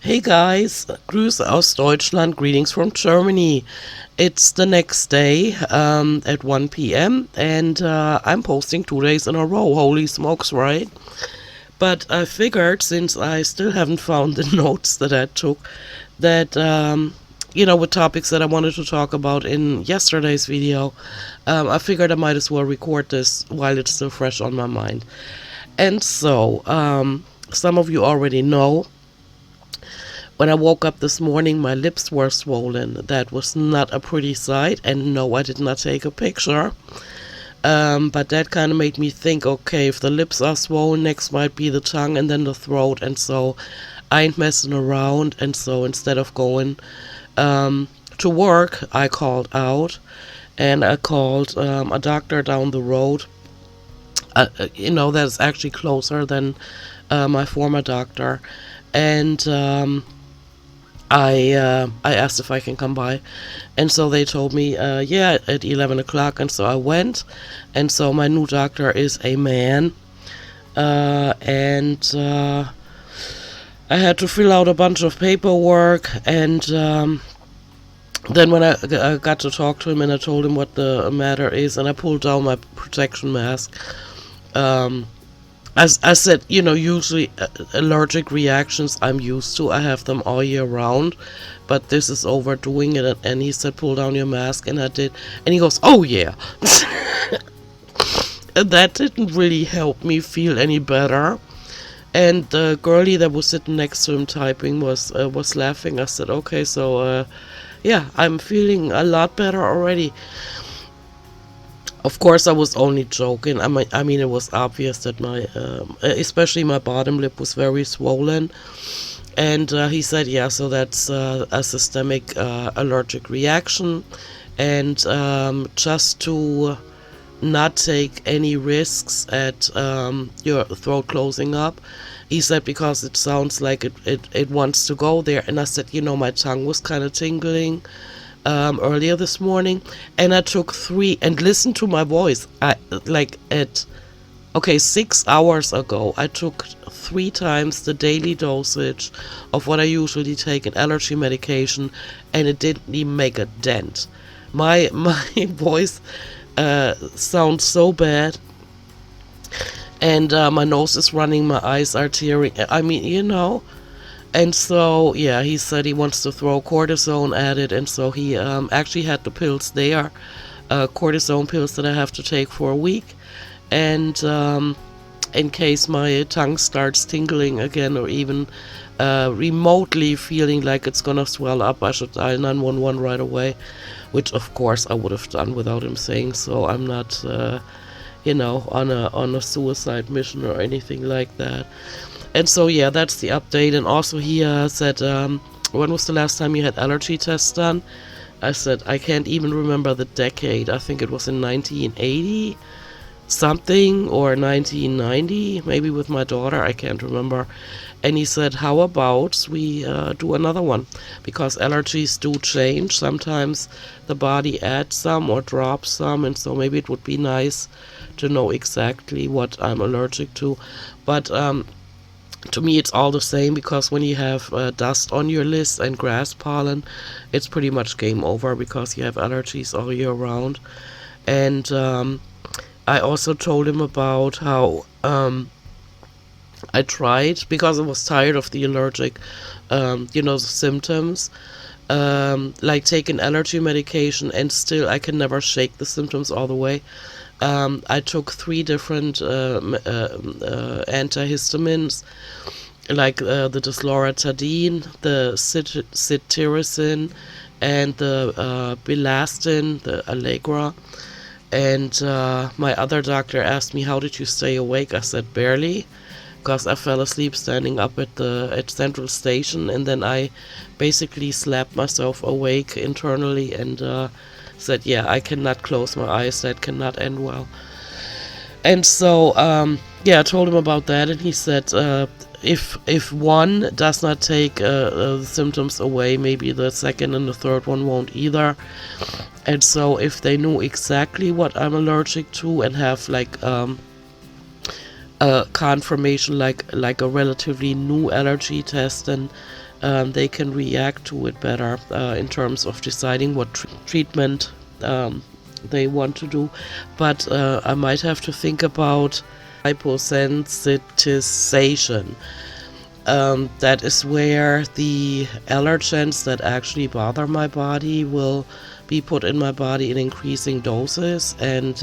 Hey guys, Grüße aus Deutschland, greetings from Germany. It's the next day at 1 p.m. and I'm posting 2 days in a row. Holy smokes, right? But I figured since I still haven't found the notes that I took, that, with topics that I wanted to talk about in yesterday's video, I figured I might as well record this while it's still fresh on my mind. And so, some of you already know. When I woke up this morning, my lips were swollen. That was not a pretty sight, and no, I did not take a picture. But that kind of made me think, okay, if the lips are swollen, next might be the tongue and then the throat, and so I ain't messing around. And so instead of going to work, I called out, and I called a doctor down the road. That's actually closer than my former doctor, and I asked if I can come by, and so they told me, yeah, at 11 o'clock, and so I went, and so my new doctor is a man, and I had to fill out a bunch of paperwork, and then when I got to talk to him, and I told him what the matter is, and I pulled down my protection mask. As I said, usually allergic reactions I'm used to. I have them all year round, but this is overdoing it. And he said, pull down your mask, and I did. And he goes, oh yeah. And that didn't really help me feel any better. And the girlie that was sitting next to him typing was laughing. I said, okay, so yeah, I'm feeling a lot better already. Of course, I was only joking. I mean, it was obvious that especially my bottom lip was very swollen. And he said, yeah, so that's a systemic allergic reaction. And just to not take any risks at your throat closing up, he said, because it sounds like it wants to go there. And I said, my tongue was kind of tingling earlier this morning, and I took 3, and listen to my voice. 6 hours ago, I took 3 times the daily dosage of what I usually take in allergy medication, and it didn't even make a dent. My voice sounds so bad, and my nose is running, my eyes are tearing. I mean. And so, yeah, he said he wants to throw cortisone at it, and so he actually had the pills there, cortisone pills that I have to take for a week, and in case my tongue starts tingling again, or even remotely feeling like it's gonna swell up, I should dial 911 right away, which of course I would have done without him saying so. I'm not, on a suicide mission or anything like that. And so, yeah, that's the update. And also he said, when was the last time you had allergy tests done? I said, I can't even remember the decade. I think it was in 1980 something, or 1990, maybe with my daughter. I can't remember. And he said, how about we do another one? Because allergies do change. Sometimes the body adds some or drops some. And so maybe it would be nice to know exactly what I'm allergic to. But to me, it's all the same, because when you have dust on your list and grass pollen, it's pretty much game over, because you have allergies all year round. And I also told him about how I tried, because I was tired of the allergic, symptoms, like taking allergy medication, and still I can never shake the symptoms all the way. I took 3 different antihistamines, like the desloratadine, the cetirizine, and the Belastin, the Allegra. And my other doctor asked me, how did you stay awake? I said, barely, because I fell asleep standing up at Central Station, and then I basically slapped myself awake internally, and said, yeah, I cannot close my eyes, that cannot end well. And so, I told him about that, and he said, if one does not take the symptoms away, maybe the second and the third one won't either. And so if they knew exactly what I'm allergic to, and have like a confirmation, like a relatively new allergy test, then they can react to it better in terms of deciding what treatment they want to do. But I might have to think about hyposensitization. That is where the allergens that actually bother my body will be put in my body in increasing doses, and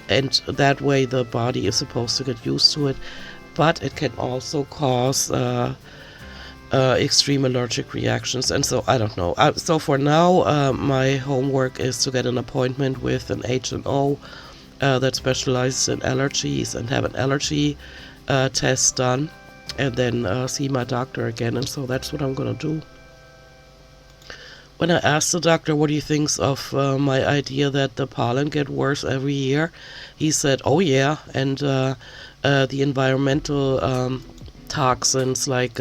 that way the body is supposed to get used to it. But it can also cause extreme allergic reactions, and so I don't know. So for now, my homework is to get an appointment with an HNO that specializes in allergies and have an allergy test done, and then see my doctor again. And so that's what I'm gonna do. When I asked the doctor what he thinks of my idea that the pollen get worse every year, he said, "Oh yeah, and the environmental toxins like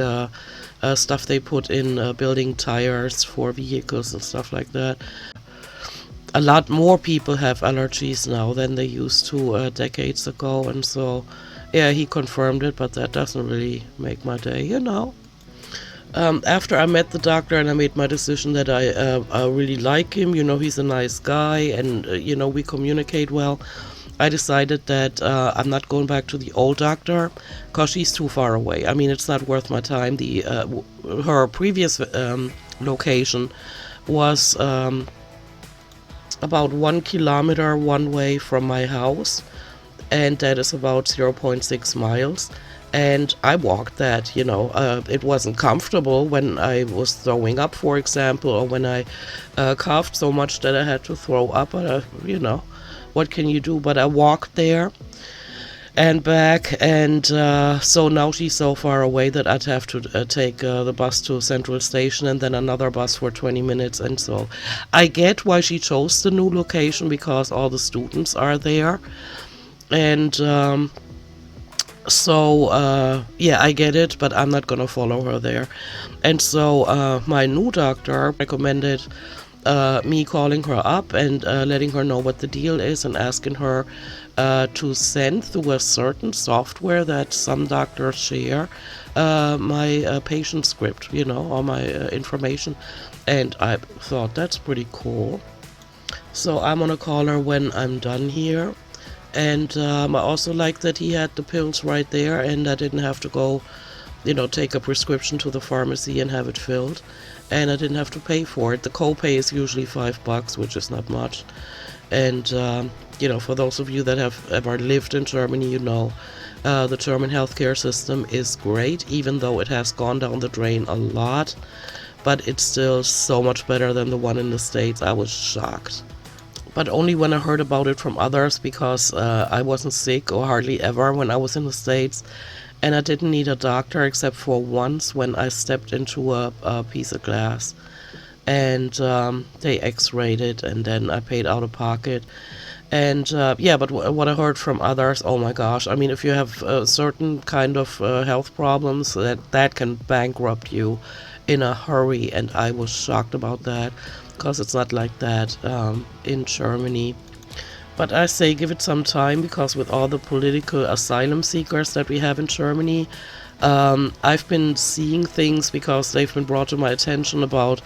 stuff they put in building tires for vehicles and stuff like that. A lot more people have allergies now than they used to decades ago, and so yeah, he confirmed it, but that doesn't really make my day, you know." After I met the doctor and I made my decision that I really like him, you know, he's a nice guy, and you know, we communicate well, I decided that I'm not going back to the old doctor because she's too far away. I mean, it's not worth my time. Her previous location was about 1 kilometer one way from my house, and that is about 0.6 miles. And I walked that, you know. It wasn't comfortable when I was throwing up, for example, or when I coughed so much that I had to throw up. But, you know, what can you do? But I walked there and back, and so now she's so far away that I'd have to take the bus to Central Station and then another bus for 20 minutes. And so I get why she chose the new location, because all the students are there. And yeah, I get it, but I'm not gonna follow her there. And so my new doctor recommended me calling her up and letting her know what the deal is, and asking her to send through a certain software that some doctors share my patient script, you know, or my information. And I thought that's pretty cool. So I'm gonna call her when I'm done here. And I also like that he had the pills right there, and I didn't have to go, you know, take a prescription to the pharmacy and have it filled. And I didn't have to pay for it. The copay is usually $5, which is not much. And, you know, for those of you that have ever lived in Germany, you know, the German healthcare system is great, even though it has gone down the drain a lot. But it's still so much better than the one in the States. I was shocked. But only when I heard about it from others, because I wasn't sick, or hardly ever, when I was in the States. And I didn't need a doctor except for once when I stepped into a piece of glass. And they x-rayed it, and then I paid out of pocket. And yeah, but what I heard from others, oh my gosh, I mean, if you have certain kind of health problems, that can bankrupt you in a hurry. And I was shocked about that, because it's not like that in Germany. But I say give it some time, because with all the political asylum seekers that we have in Germany, I've been seeing things, because they've been brought to my attention about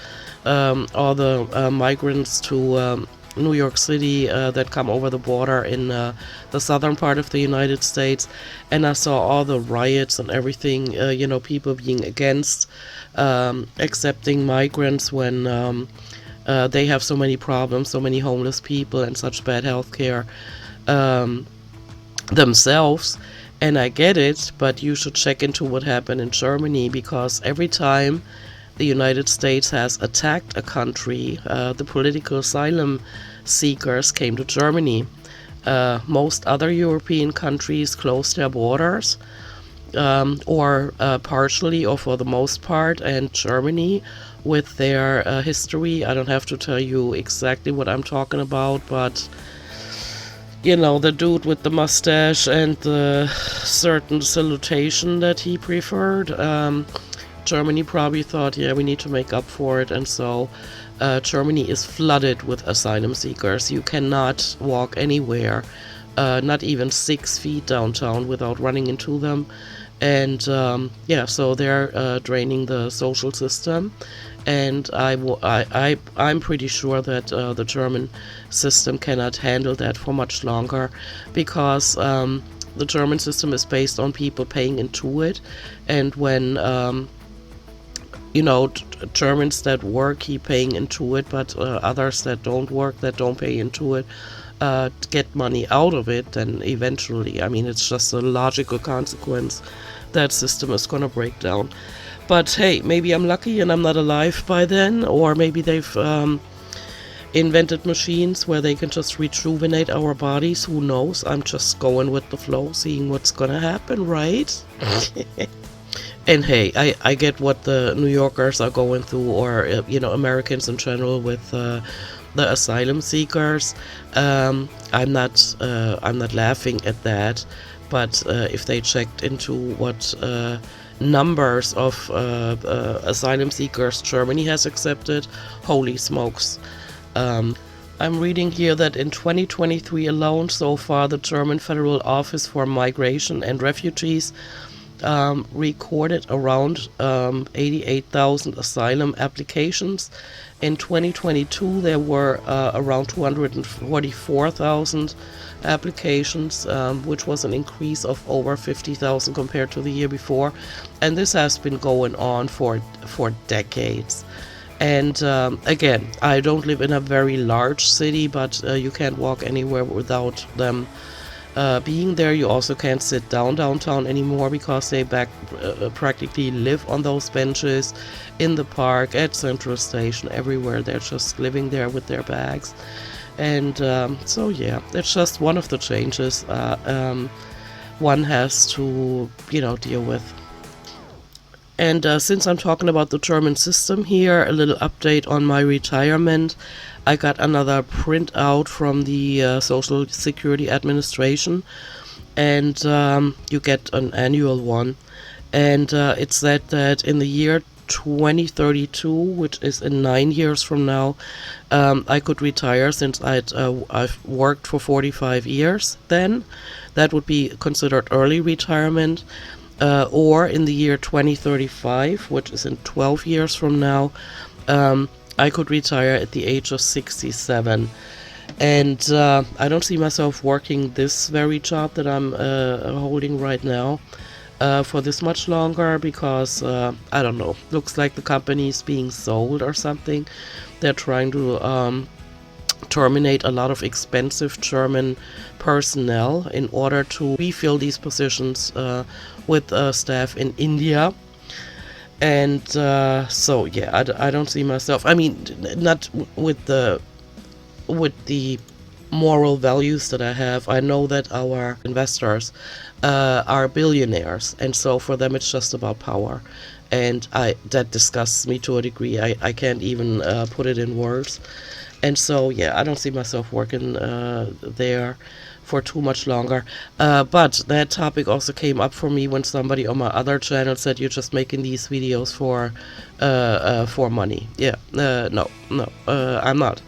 all the migrants to New York City that come over the border in the southern part of the United States. And I saw all the riots and everything, you know, people being against accepting migrants when they have so many problems, so many homeless people, and such bad health care themselves. And I get it, but you should check into what happened in Germany, because every time the United States has attacked a country, the political asylum seekers came to Germany. Most other European countries closed their borders, or partially, or for the most part, and Germany, with their history, I don't have to tell you exactly what I'm talking about, but you know, the dude with the mustache and the certain salutation that he preferred, Germany probably thought, yeah, we need to make up for it. And so Germany is flooded with asylum seekers. You cannot walk anywhere, not even 6 feet downtown, without running into them. And yeah, so they're draining the social system, and I'm pretty sure that the German system cannot handle that for much longer, because the German system is based on people paying into it, and when Germans that work keep paying into it, but others that don't work, that don't pay into it, get money out of it, then eventually, I mean, it's just a logical consequence, that system is gonna break down. But hey, maybe I'm lucky and I'm not alive by then, or maybe they've invented machines where they can just rejuvenate our bodies. Who knows? I'm just going with the flow, seeing what's gonna happen, right? And hey, I get what the New Yorkers are going through, or Americans in general, with the asylum seekers. I'm not laughing at that, but if they checked into what numbers of asylum seekers Germany has accepted, holy smokes. I'm reading here that in 2023 alone, so far, the German Federal Office for Migration and Refugees recorded around 88,000 asylum applications. In 2022, there were around 244,000 applications, which was an increase of over 50,000 compared to the year before. And this has been going on for decades. And again, I don't live in a very large city, but you can't walk anywhere without them being there. You also can't sit down downtown anymore, because they practically live on those benches in the park, at Central Station, everywhere. They're just living there with their bags. And so yeah, that's just one of the changes one has to deal with. And since I'm talking about the German system here, a little update on my retirement. I got another printout from the Social Security Administration, and you get an annual one. And it said that in the year 2032, which is in 9 years from now, I could retire, since I've worked for 45 years then. That would be considered early retirement. Or in the year 2035, which is in 12 years from now, I could retire at the age of 67. And I don't see myself working this very job that I'm holding right now for this much longer, because I don't know, looks like the company is being sold or something. They're trying to terminate a lot of expensive German personnel in order to refill these positions with staff in India. And so yeah, I don't see myself, I mean, not with the moral values that I have. I know that our investors are billionaires, and so for them it's just about power, and that disgusts me to a degree. I can't even put it in words. And so yeah, I don't see myself working there for too much longer. But that topic also came up for me when somebody on my other channel said, you're just making these videos for money. Yeah, no, I'm not.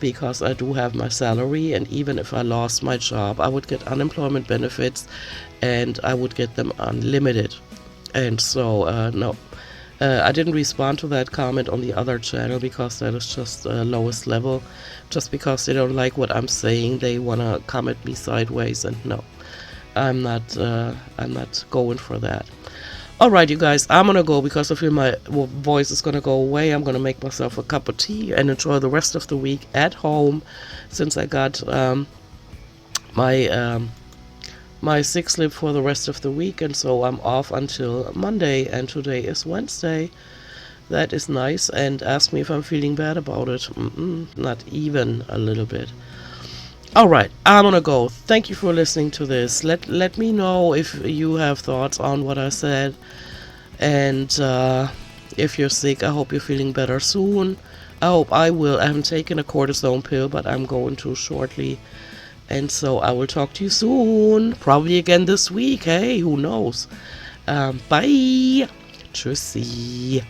Because I do have my salary, and even if I lost my job, I would get unemployment benefits, and I would get them unlimited. And so no. I didn't respond to that comment on the other channel, because that is just lowest level. Just because they don't like what I'm saying, they want to come at me sideways, and no, I'm not going for that. Alright, you guys, I'm gonna go, because I feel my voice is gonna go away. I'm gonna make myself a cup of tea and enjoy the rest of the week at home, since I got my sick slip for the rest of the week, and so I'm off until Monday, and today is Wednesday. That is nice. And ask me if I'm feeling bad about it. Not even a little bit. Alright, I'm gonna go. Thank you for listening to this. Let me know if you have thoughts on what I said, and if you're sick, I hope you're feeling better soon. I hope I will. I haven't taken a cortisone pill, but I'm going to shortly. And so I will talk to you soon. Probably again this week. Hey, who knows? Bye. Tschüssi.